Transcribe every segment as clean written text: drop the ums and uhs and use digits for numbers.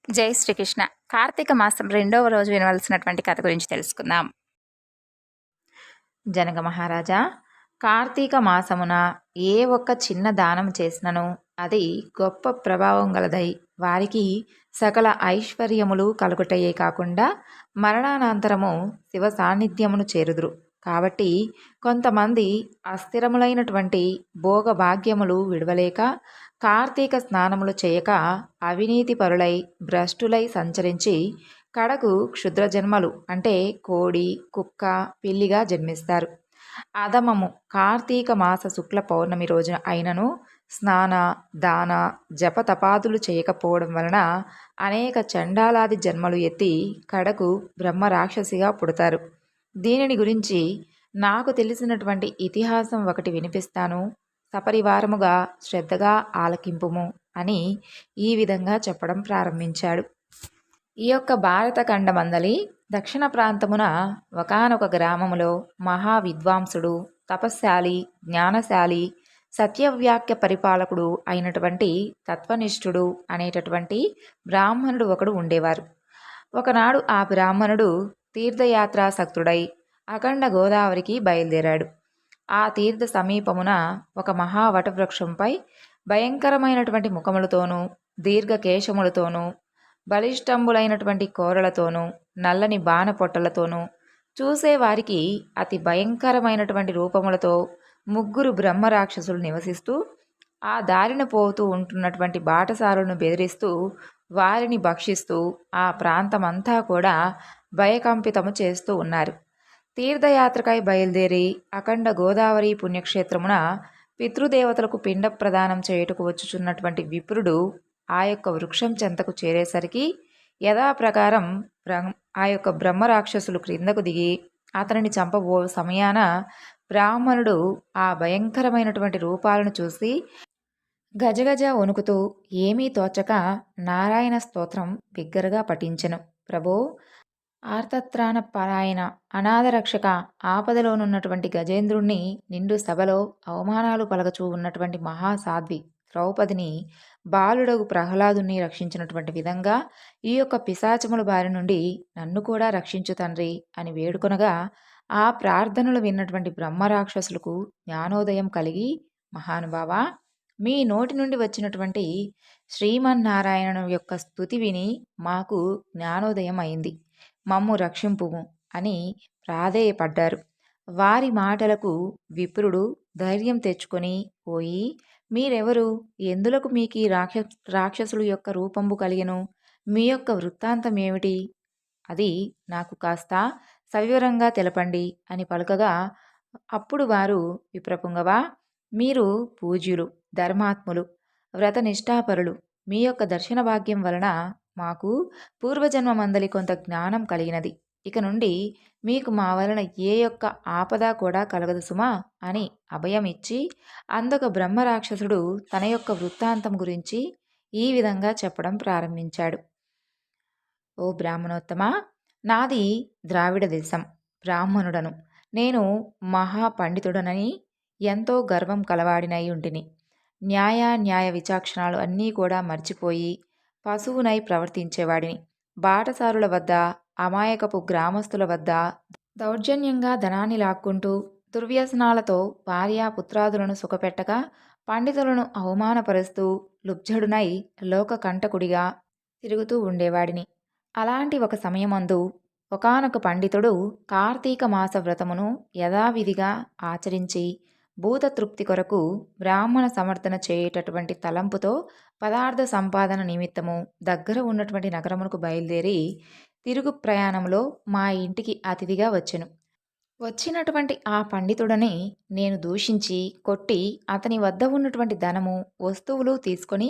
జై శ్రీకృష్ణ. కార్తీక మాసం 2వ రోజు వినవలసినటువంటి కథ గురించి తెలుసుకుందాం. జనక మహారాజా, కార్తీక మాసమున ఏ ఒక్క చిన్న దానం చేసినను అది గొప్ప ప్రభావం గలదై వారికి సకల ఐశ్వర్యములు కలుగుటయే కాకుండా మరణానంతరము శివ సాన్నిధ్యమును చేరుదురు. కాబట్టి కొంతమంది అస్థిరములైనటువంటి భోగభాగ్యములు విడవలేక కార్తీక స్నానములు చేయక అవినీతి పరులై భ్రష్టులై సంచరించి కడకు క్షుద్ర జన్మలు అంటే కోడి, కుక్క, పిల్లిగా జన్మిస్తారు. అధమము కార్తీక మాస శుక్ల పౌర్ణమి రోజున అయినను స్నాన, దాన, జపతపాదులు చేయకపోవడం వలన అనేక చండాలాది జన్మలు ఎత్తి కడకు బ్రహ్మ రాక్షసిగా పుడతారు. దీనిని గురించి నాకు తెలిసినటువంటి ఇతిహాసం ఒకటి వినిపిస్తాను, సపరివారముగా శ్రద్ధగా ఆలకింపుము అని ఈ విధంగా చెప్పడం ప్రారంభించాడు. ఈ యొక్క భారత ఖండమందలి దక్షిణ ప్రాంతమున ఒకానొక గ్రామములో మహా విద్వాంసుడు, తపశ్శాలి, జ్ఞానశాలి, సత్యవ్యాఖ్య పరిపాలకుడు అయినటువంటి తత్వనిష్ఠుడు అనేటటువంటి బ్రాహ్మణుడు ఒకడు ఉండేవారు. ఒకనాడు ఆ బ్రాహ్మణుడు తీర్థయాత్రాసక్తుడై అఖండ గోదావరికి బయలుదేరాడు. ఆ తీర్థ సమీపమున ఒక మహావటవృక్షంపై భయంకరమైనటువంటి ముఖములతోనూ దీర్ఘకేశములతోనూ బలిష్టంబులైనటువంటి కోరలతోనూ నల్లని బాణపొట్టలతోనూ చూసేవారికి అతి భయంకరమైనటువంటి రూపములతో ముగ్గురు బ్రహ్మరాక్షసులు నివసిస్తూ ఆ దారిన పోతూ ఉంటున్నటువంటి బాటసారులను బెదిరిస్తూ వారిని భక్షిస్తూ ఆ ప్రాంతమంతా కూడా భయకంపితము చేస్తూ ఉన్నారు. తీర్థయాత్రకై బయలుదేరి అఖండ గోదావరి పుణ్యక్షేత్రమున పితృదేవతలకు పిండ ప్రదానం చేయుటకు వచ్చుచున్నటువంటి విప్రుడు ఆ యొక్క వృక్షం చెంతకు చేరేసరికి యథాప్రకారం ఆ యొక్క బ్రహ్మరాక్షసులు క్రిందకు దిగి అతనిని చంపబో సమయాన బ్రాహ్మణుడు ఆ భయంకరమైనటువంటి రూపాలను చూసి గజగజ వణుకుతూ ఏమీ తోచక నారాయణ స్తోత్రం బిగ్గరగా పఠించెను. ప్రభో, ఆర్తత్రాణ పరాయణ, అనాథరక్షక, ఆపదలోనున్నటువంటి గజేంద్రుణ్ణి నిండు సభలో అవమానాలు పలకచూ ఉన్నటువంటి మహాసాధ్వి ద్రౌపదిని బాలుడగు ప్రహ్లాదుని రక్షించినటువంటి విధంగా ఈ యొక్క పిశాచముల బారి నుండి నన్ను కూడా రక్షించు తండ్రి అని వేడుకొనగా ఆ ప్రార్థనలు విన్నటువంటి బ్రహ్మరాక్షసులకు జ్ఞానోదయం కలిగి, మహానుభావ, మీ నోటి నుండి వచ్చినటువంటి శ్రీమన్నారాయణను యొక్క స్తుతి విని మాకు జ్ఞానోదయం అయింది, మమ్ము రక్షింపుము అని ప్రాధేయపడ్డారు. వారి మాటలకు విప్రుడు ధైర్యం తెచ్చుకొని పోయి, మీరెవరు, ఎందులకు మీకు ఈ రాక్షసుల యొక్క రూపంబు కలిగెను, మీ యొక్క వృత్తాంతం ఏమిటి, అది నాకు కాస్త సవివరంగా తెలపండి అని పలుకగా అప్పుడు వారు, విప్రపుంగవా, మీరు పూజ్యులు, ధర్మాత్ములు, వ్రతనిష్ఠాపరులు, మీ యొక్క దర్శన భాగ్యం వలన మాకు పూర్వజన్మ మందలి కొంత జ్ఞానం కలిగినది. ఇక నుండి మీకు మా వలన ఏ యొక్క ఆపద కూడా కలగదు సుమా అని అభయం ఇచ్చి అందొక బ్రహ్మరాక్షసుడు తన యొక్క వృత్తాంతం గురించి ఈ విధంగా చెప్పడం ప్రారంభించాడు. ఓ బ్రాహ్మణోత్తమ, నాది ద్రావిడ దేశం, బ్రాహ్మణుడను. నేను మహాపండితుడనని ఎంతో గర్వం కలవాడినై ఉంటిని. న్యాయ విచక్షణాలు అన్నీ కూడా మర్చిపోయి పశువునై ప్రవర్తించేవాడిని. బాటసారుల వద్ద, అమాయకపు గ్రామస్తుల వద్ద దౌర్జన్యంగా ధనాన్ని లాక్కుంటూ దుర్వ్యసనాలతో భార్యాపుత్రాదులను సుఖపెట్టగా పండితులను అవమానపరుస్తూ లుబ్జడునై లోకకంటకుడిగా తిరుగుతూ ఉండేవాడిని. అలాంటి ఒక సమయమందు ఒకానొక పండితుడు కార్తీక మాస వ్రతమును యథావిధిగా ఆచరించి భూతతృప్తి కొరకు బ్రాహ్మణ సమర్థన చేయేటటువంటి తలంపుతో పదార్థ సంపాదన నిమిత్తము దగ్గర ఉన్నటువంటి నగరమునకు బయలుదేరి తిరుగు ప్రయాణంలో మా ఇంటికి అతిథిగా వచ్చెను. వచ్చినటువంటి ఆ పండితుడని నేను దూషించి కొట్టి అతని వద్ద ఉన్నటువంటి ధనము, వస్తువులు తీసుకొని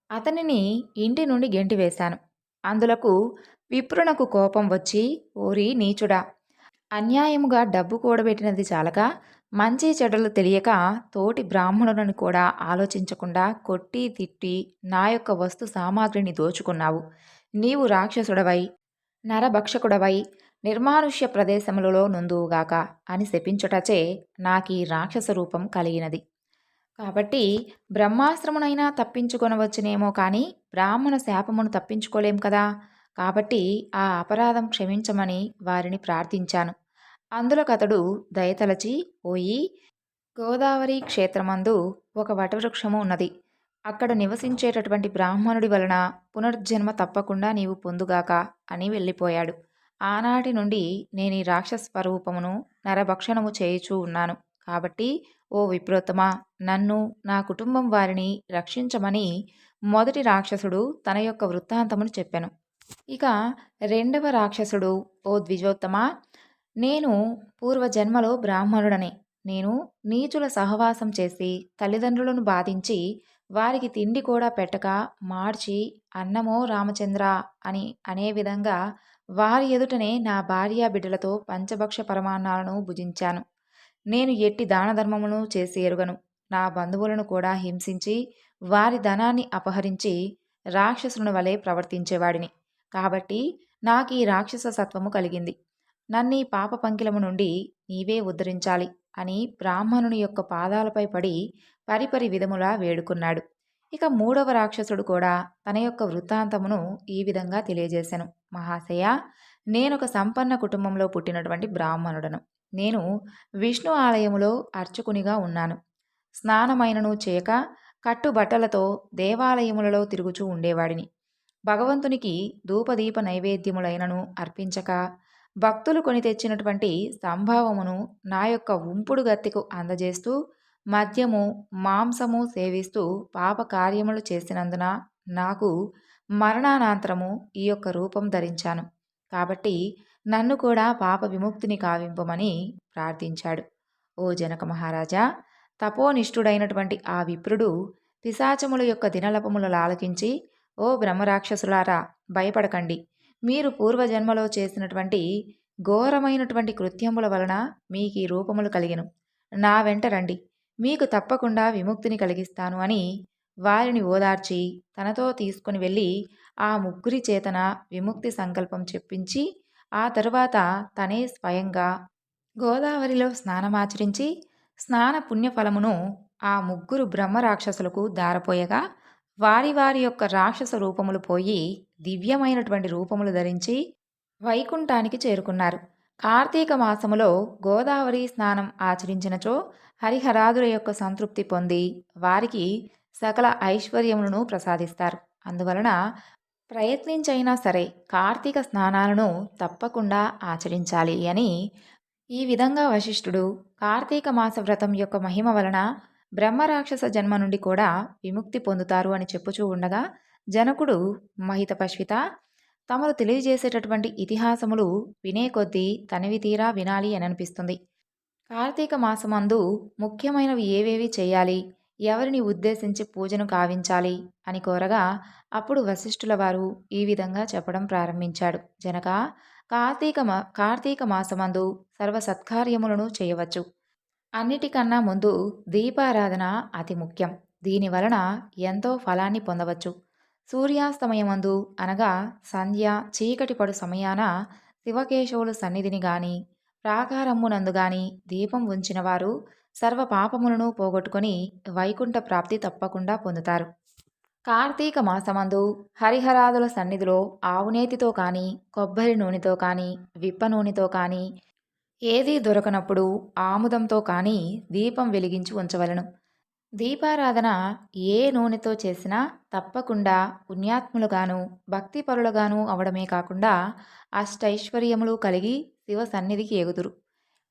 అతనిని ఇంటి నుండి గెంటివేశాను. అందులకు విప్రునకు కోపం వచ్చి, ఓరి నీచుడా, అన్యాయముగా డబ్బు కూడబెట్టినది చాలక మంచి చెడ్డలు తెలియక తోటి బ్రాహ్మణులను కూడా ఆలోచించకుండా కొట్టి తిట్టి నా యొక్క వస్తు సామాగ్రిని దోచుకున్నావు. నీవు రాక్షసుడవై నరభక్షకుడవై నిర్మానుష్య ప్రదేశములలో నుందువుగాక అని శపించుటచే నాకీ రాక్షస రూపం కలిగినది. కాబట్టి బ్రహ్మాస్త్రమునైనా తప్పించుకొనవచ్చునేమో కానీ బ్రాహ్మణ శాపమును తప్పించుకోలేం కదా. కాబట్టి ఆ అపరాధం క్షమించమని వారిని ప్రార్థించాను. అందులకతడు దయతలచి పోయి గోదావరి క్షేత్రమందు ఒక వటవృక్షము ఉన్నది. అక్కడ నివసించేటటువంటి బ్రాహ్మణుడి వలన పునర్జన్మ తప్పకుండా నీవు పొందుగాక అని వెళ్ళిపోయాడు. ఆనాటి నుండి నేను ఈ రాక్షస స్వరూపమును నరభక్షణము చేయుచూ ఉన్నాను. కాబట్టి ఓ విప్రోత్తమా, నన్ను నా కుటుంబం వారిని రక్షించమని మొదటి రాక్షసుడు తన యొక్క వృత్తాంతమును చెప్పెను. ఇక రెండవ రాక్షసుడు, ఓ ద్విజోత్తమా, నేను పూర్వజన్మలో బ్రాహ్మణుడనే. నేను నీచుల సహవాసం చేసి తల్లిదండ్రులను బాధించి వారికి తిండి కూడా పెట్టక మార్చి అన్నమో రామచంద్ర అని అనే విధంగా వారి ఎదుటనే నా భార్యా బిడ్డలతో పంచభక్ష పరమాన్నాలను భుజించాను. నేను ఎట్టి దానధర్మమును చేసి ఎరుగను. నా బంధువులను కూడా హింసించి వారి ధనాన్ని అపహరించి రాక్షసుని వలె ప్రవర్తించేవాడిని. కాబట్టి నాకు ఈ రాక్షస సత్వము కలిగింది. నన్నీ పాప పంకిలము నుండి నీవే ఉద్ధరించాలి అని బ్రాహ్మణుని యొక్క పాదాలపై పడి పరిపరి విధములా వేడుకున్నాడు. ఇక మూడవ రాక్షసుడు కూడా తన యొక్క వృత్తాంతమును ఈ విధంగా తెలియజేశాను. మహాశయ, నేనొక సంపన్న కుటుంబంలో పుట్టినటువంటి బ్రాహ్మణుడను. నేను విష్ణు ఆలయములో అర్చకునిగా ఉన్నాను. స్నానమైనను చేయక కట్టుబట్టలతో దేవాలయములలో తిరుగుచూ ఉండేవాడిని. భగవంతునికి ధూపదీప నైవేద్యములైనను అర్పించక భక్తులు కొని తెచ్చినటువంటి సంభావమును నా యొక్క ఉంపుడు గత్తెకు అందజేస్తూ మద్యము మాంసము సేవిస్తూ పాప కార్యములు చేసినందున నాకు మరణానంతరము ఈ యొక్క రూపం ధరించాను. కాబట్టి నన్ను కూడా పాప విముక్తిని కావింపమని ప్రార్థించాడు. ఓ జనక మహారాజా, తపోనిష్ఠుడైనటువంటి ఆ విప్రుడు పిశాచముల యొక్క దినలపములు ఆలకించి, ఓ బ్రహ్మరాక్షసులారా, భయపడకండి. మీరు పూర్వజన్మలో చేసినటువంటి ఘోరమైనటువంటి కృత్యముల వలన మీకు ఈ రూపములు కలిగెను. నా వెంట రండి, మీకు తప్పకుండా విముక్తిని కలిగిస్తాను అని వారిని ఓదార్చి తనతో తీసుకుని వెళ్ళి ఆ ముగ్గురి చేతన విముక్తి సంకల్పం చెప్పించి ఆ తరువాత తనే స్వయంగా గోదావరిలో స్నానమాచరించి స్నాన పుణ్యఫలమును ఆ ముగ్గురు బ్రహ్మరాక్షసులకు దారపోయగా వారి వారి యొక్క రాక్షస రూపములు పోయి దివ్యమైనటువంటి రూపములు ధరించి వైకుంఠానికి చేరుకున్నారు. కార్తీక మాసములో గోదావరి స్నానం ఆచరించినచో హరిహరాదుల యొక్క సంతృప్తి పొంది వారికి సకల ఐశ్వర్యములను ప్రసాదిస్తారు. అందువలన ప్రయత్నించైనా సరే కార్తీక స్నానాలను తప్పకుండా ఆచరించాలి అని ఈ విధంగా వశిష్ఠుడు కార్తీక మాస వ్రతం యొక్క మహిమ వలన బ్రహ్మరాక్షస జన్మ నుండి కూడా విముక్తి పొందుతారు అని చెప్పుచూ ఉండగా జనకుడు, మహితపశ్విత, తమరు తెలియజేసేటటువంటి ఇతిహాసములు వినే కొద్దీ తనివి తీరా వినాలి అని అనిపిస్తుంది. కార్తీక మాసమందు ముఖ్యమైనవి ఏవేవి చేయాలి, ఎవరిని ఉద్దేశించి పూజను కావించాలి అని కోరగా అప్పుడు వశిష్ఠుల వారు ఈ విధంగా చెప్పడం ప్రారంభించాడు. జనక, కార్తీక మాసమందు సర్వ సత్కార్యములను చేయవచ్చు. అన్నిటికన్నా ముందు దీపారాధన అతి ముఖ్యం. దీని వలన ఎంతో ఫలాన్ని పొందవచ్చు. సూర్యాస్తమయమందు అనగా సంధ్య చీకటి పడు సమయాన శివకేశవులు సన్నిధిని గాని ప్రాకారమ్మునందు గాని దీపం ఉంచిన వారు సర్వ పాపములను పోగొట్టుకొని వైకుంఠ ప్రాప్తి తప్పకుండా పొందుతారు. కార్తీక మాసమందు హరిహరాదుల సన్నిధిలో ఆవునేతితో కానీ కొబ్బరి నూనెతో కానీ విప్ప నూనెతో కానీ ఏదీ దొరకనప్పుడు ఆముదంతో కానీ దీపం వెలిగించి ఉంచవలను. దీపారాధన ఏ నూనెతో చేసినా తప్పకుండా పుణ్యాత్ములుగాను భక్తిపరులుగాను అవడమే కాకుండా అష్టైశ్వర్యములు కలిగి శివ సన్నిధికి ఎగుదురు.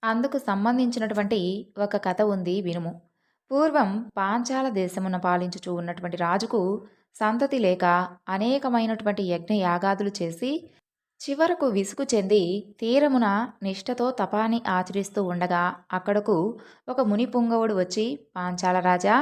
అందుకు సంబంధించినటువంటి ఒక కథ ఉంది, వినుము. పూర్వం పాంచాల దేశమున పాలించుచూ ఉన్నటువంటి రాజుకు సంతతి లేక అనేకమైనటువంటి యజ్ఞ యాగాదులు చేసి చివరకు విసుగు చెంది తీరమున నిష్ఠతో తపాన్ని ఆచరిస్తూ ఉండగా అక్కడకు ఒక ముని పుంగవుడు వచ్చి, పాంచాల రాజా,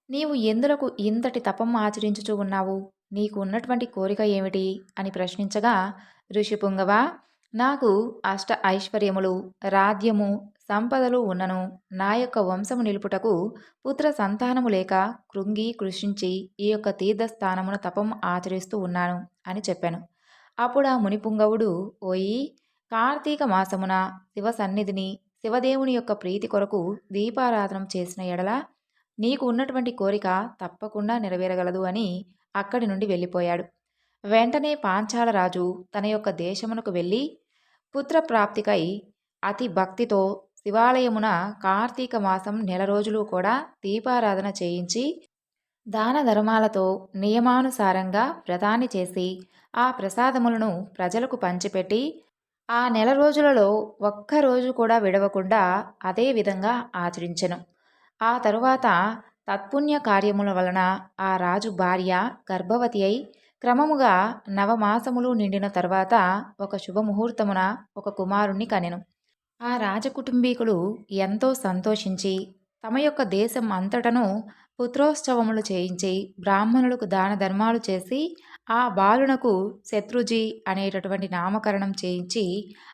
నీవు ఎందులకు ఇంతటి తపం ఆచరించుచూ ఉన్నావు? నీకు ఉన్నటువంటి కోరిక ఏమిటి అని ప్రశ్నించగా, ఋషి పుంగవ, నాకు అష్ట ఐశ్వర్యములు రాజ్యము సంపదలు ఉన్నను నా యొక్క వంశము నిలుపుటకు పుత్ర సంతానము లేక కృంగి కృషించి ఈ యొక్క తీర్థస్థానమున తపం ఆచరిస్తూ ఉన్నాను అని చెప్పాను. అప్పుడు ఆ మునిపుంగవుడు, ఓయి, కార్తీక మాసమున శివ సన్నిధిని శివదేవుని యొక్క ప్రీతి కొరకు దీపారాధనం చేసిన ఎడల నీకు ఉన్నటువంటి కోరిక తప్పకుండా నెరవేరగలదు అని అక్కడి నుండి వెళ్ళిపోయాడు. వెంటనే పాంచాల రాజు తన యొక్క దేశమునకు వెళ్ళి పుత్రప్రాప్తికై అతి భక్తితో శివాలయమున కార్తీక మాసం నెల రోజులు కూడా దీపారాధన చేయించి దాన ధర్మాలతో నియమానుసారంగా వ్రతాన్ని చేసి ఆ ప్రసాదములను ప్రజలకు పంచిపెట్టి ఆ నెల రోజులలో ఒక్కరోజు కూడా విడవకుండా అదే విధంగా ఆచరించెను. ఆ తరువాత తత్పుణ్య కార్యముల వలన ఆ రాజు భార్య గర్భవతి అయి క్రమముగా నవమాసములు నిండిన తరువాత ఒక శుభముహూర్తమున ఒక కుమారుణ్ణి కనెను. ఆ రాజకుటుంబీకులు ఎంతో సంతోషించి తమ యొక్క దేశం అంతటను పుత్రోత్సవములు చేయించి బ్రాహ్మణులకు దాన ధర్మాలు చేసి ఆ బాలునకు శత్రుజీ అనేటటువంటి నామకరణం చేయించి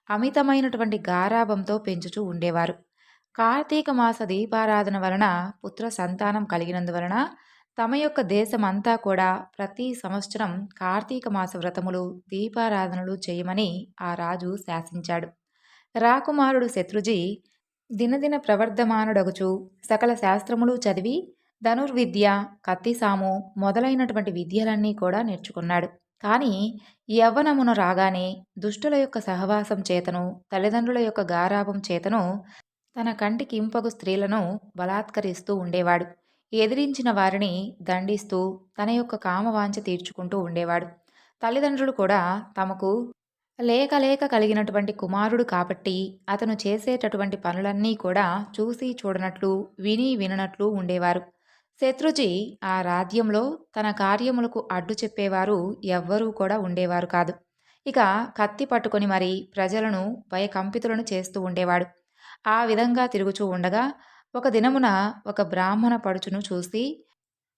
అమితమైనటువంటి గారాభంతో పెంచుతూ ఉండేవారు. కార్తీక మాస దీపారాధన వలన పుత్ర సంతానం కలిగినందువలన తమ యొక్క దేశమంతా కూడా ప్రతి సంవత్సరం కార్తీక మాస వ్రతములు దీపారాధనలు చేయమని ఆ రాజు శాసించాడు. రాకుమారుడు శత్రుజీ దినదిన ప్రవర్ధమానుడగుచు సకల శాస్త్రములు చదివి ధనుర్విద్య, కత్తిసాము మొదలైనటువంటి విద్యలన్నీ కూడా నేర్చుకున్నాడు. కానీ యవ్వనమున రాగానే దుష్టుల యొక్క సహవాసం చేతను తల్లిదండ్రుల యొక్క గారాభం చేతను తన కంటికి ఇంపగు స్త్రీలను బలాత్కరిస్తూ ఉండేవాడు. ఎదిరించిన వారిని దండిస్తూ తన యొక్క కామవాంఛ తీర్చుకుంటూ ఉండేవాడు. తల్లిదండ్రులు కూడా తమకు లేక లేక కలిగినటువంటి కుమారుడు కాబట్టి అతను చేసేటటువంటి పనులన్నీ కూడా చూసి చూడనట్లు విని విననట్లు ఉండేవారు. శత్రుజీ ఆ రాజ్యంలో తన కార్యములకు అడ్డు చెప్పేవారు ఎవ్వరూ కూడా ఉండేవారు కాదు. ఇక కత్తి పట్టుకొని మరి ప్రజలను భయకంపితులను చేస్తూ ఉండేవాడు. ఆ విధంగా తిరుగుచూ ఉండగా ఒక దినమున ఒక బ్రాహ్మణ పడుచును చూసి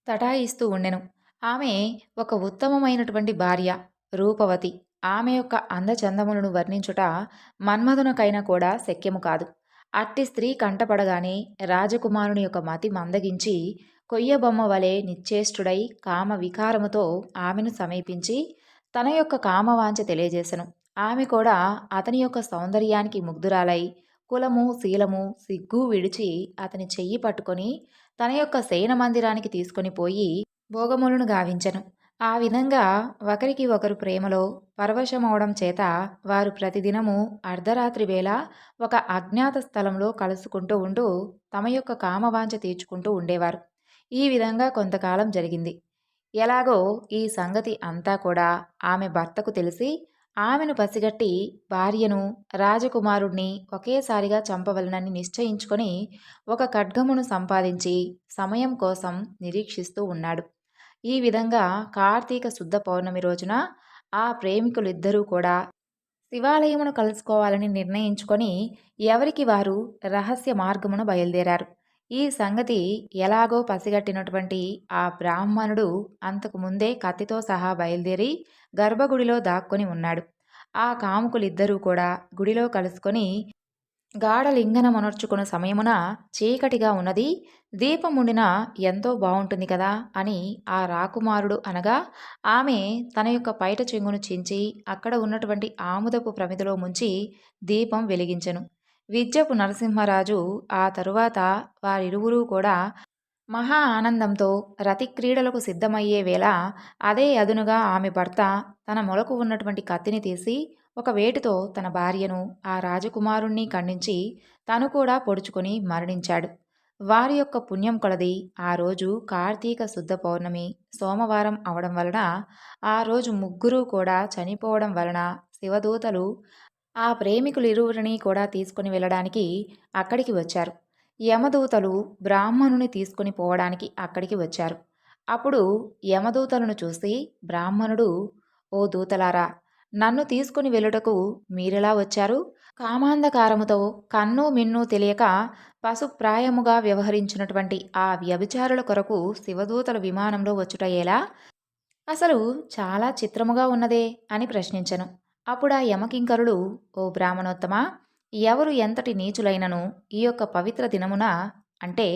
తటాయిస్తూ ఉండెను. ఆమె ఒక ఉత్తమమైనటువంటి భార్య, రూపవతి. ఆమె యొక్క అందచందములను వర్ణించుట మన్మధునకైనా కూడా శక్యము కాదు. అట్టి స్త్రీ కంటపడగానే రాజకుమారుని యొక్క మతి మందగించి కొయ్యబొమ్మ వలె నిశ్చేష్టుడై కామ వికారముతో ఆమెను సమీపించి తన యొక్క కామవాంఛ తెలియజేసెను. ఆమె కూడా అతని యొక్క సౌందర్యానికి ముగ్ధురాలై కులము శీలము సిగ్గు విడిచి అతని చెయ్యి పట్టుకొని తన యొక్క శయన మందిరానికి తీసుకొని పోయి భోగములను గావించెను. ఆ విధంగా ఒకరికి ఒకరు ప్రేమలో పరవశమవడం చేత వారు ప్రతిదినము అర్ధరాత్రి వేళ ఒక అజ్ఞాత స్థలంలో కలుసుకుంటూ ఉంటూ తమ యొక్క కామవాంఛ తీర్చుకుంటూ ఉండేవారు. ఈ విధంగా కొంతకాలం జరిగింది. ఎలాగో ఈ సంగతి అంతా కూడా ఆమె భర్తకు తెలిసి ఆమెను పసిగట్టి భార్యను రాజకుమారుణ్ణి ఒకేసారిగా చంపవలనని నిశ్చయించుకొని ఒక ఖడ్గమును సంపాదించి సమయం కోసం నిరీక్షిస్తూ ఉన్నాడు. ఈ విధంగా కార్తీక శుద్ధ పౌర్ణమి రోజున ఆ ప్రేమికులిద్దరూ కూడా శివాలయమును కలుసుకోవాలని నిర్ణయించుకొని ఎవరికి వారు రహస్య మార్గమును బయలుదేరారు. ఈ సంగతి ఎలాగో పసిగట్టినటువంటి ఆ బ్రాహ్మణుడు అంతకు ముందే కత్తితో సహా బయలుదేరి గర్భగుడిలో దాక్కొని ఉన్నాడు. ఆ కాముకులిద్దరూ కూడా గుడిలో కలుసుకొని గాఢలింగనమనర్చుకున్న సమయమున చీకటిగా ఉన్నది, దీపముండిన ఎంతో బావుంటుంది కదా అని ఆ రాకుమారుడు అనగా ఆమె తన యొక్క పైట చెంగును చించి అక్కడ ఉన్నటువంటి ఆముదపు ప్రమిదలో ముంచి దీపం వెలిగించెను. విద్యపు నరసింహరాజు ఆ తరువాత వారిరువురూ కూడా మహా ఆనందంతో రతిక్రీడలకు సిద్ధమయ్యే వేళ అదే అదునుగా ఆమె భర్త తన మొలకు ఉన్నటువంటి కత్తిని తీసి ఒక వేటుతో తన భార్యను ఆ రాజకుమారుణ్ణి ఖండించి తను కూడా పొడుచుకొని మరణించాడు. వారి యొక్క పుణ్యం కొలది ఆ రోజు కార్తీక శుద్ధ పౌర్ణమి సోమవారం అవడం వలన ఆ రోజు ముగ్గురు కూడా చనిపోవడం వలన శివదూతలు ఆ ప్రేమికులిరువురిని కూడా తీసుకుని వెళ్ళడానికి అక్కడికి వచ్చారు. యమదూతలు బ్రాహ్మణుని తీసుకుని పోవడానికి అక్కడికి వచ్చారు. అప్పుడు యమదూతలను చూసి బ్రాహ్మణుడు, ఓ దూతలారా, నన్ను తీసుకుని వెళ్ళుటకు మీరెలా వచ్చారు? కామాంధకారముతో కన్ను మిన్ను తెలియక పశుప్రాయముగా వ్యవహరించినటువంటి ఆ వ్యభిచారుల కొరకు శివదూతల విమానంలో వచ్చుట ఎలా? అసలు చాలా చిత్రముగా ఉన్నదే అని ప్రశ్నించెను. అప్పుడా యమకింకరులు, ఓ బ్రాహ్మణోత్తమా, ఎవరు ఎంతటి నీచులైనను ఈ యొక్క పవిత్ర దినమున అంటే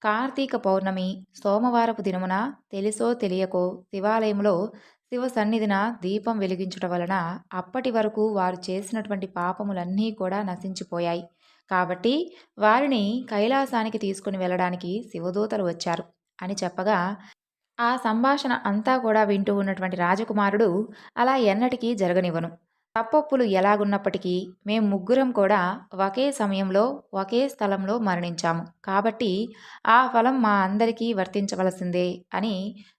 కార్తీక పౌర్ణమి సోమవారపు దినమున తెలిసో తెలియకో శివాలయంలో శివ సన్నిధిన దీపం వెలిగించుట వలన అప్పటి వరకు వారు చేసినటువంటి పాపములన్నీ కూడా నశించిపోయాయి. కాబట్టి వారిని కైలాసానికి తీసుకుని వెళ్ళడానికి శివదూతలు వచ్చారు అని చెప్పగా ఆ సంభాషణ అంతా కూడా వింటూ ఉన్నటువంటి రాజకుమారుడు అలా ఎన్నటికీ జరగనివ్వను. తప్పొప్పులు ఎలాగున్నప్పటికీ మేం ముగ్గురం కూడా ఒకే సమయంలో, ఒకే స్థలంలో మరణించాము. కాబట్టి ఆ ఫలం మా అందరికీ వర్తించవలసిందే అని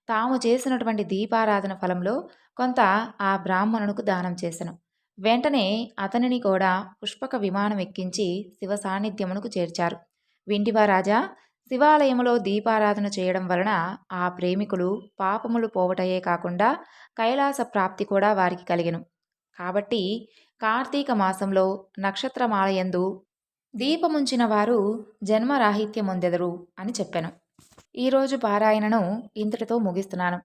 తాము చేసినటువంటి దీపారాధన ఫలంలో కొంత ఆ బ్రాహ్మణునికి దానం చేసెను. వెంటనే అతనిని కూడా పుష్పక విమానం ఎక్కించి శివ సాన్నిధ్యమునకు చేర్చారు. వింటివా రాజా, శివాలయములో దీపారాధన చేయడం వలన ఆ ప్రేమికులు పాపములు పోవటయే కాకుండా కైలాస ప్రాప్తి కూడా వారికి కలిగెను. కాబట్టి కార్తీక మాసంలో నక్షత్రమాలయందు దీపముంచిన వారు జన్మరాహిత్యమొందెదరు అని చెప్పెను. ఈరోజు పారాయణను ఇంతటితో ముగిస్తున్నాను.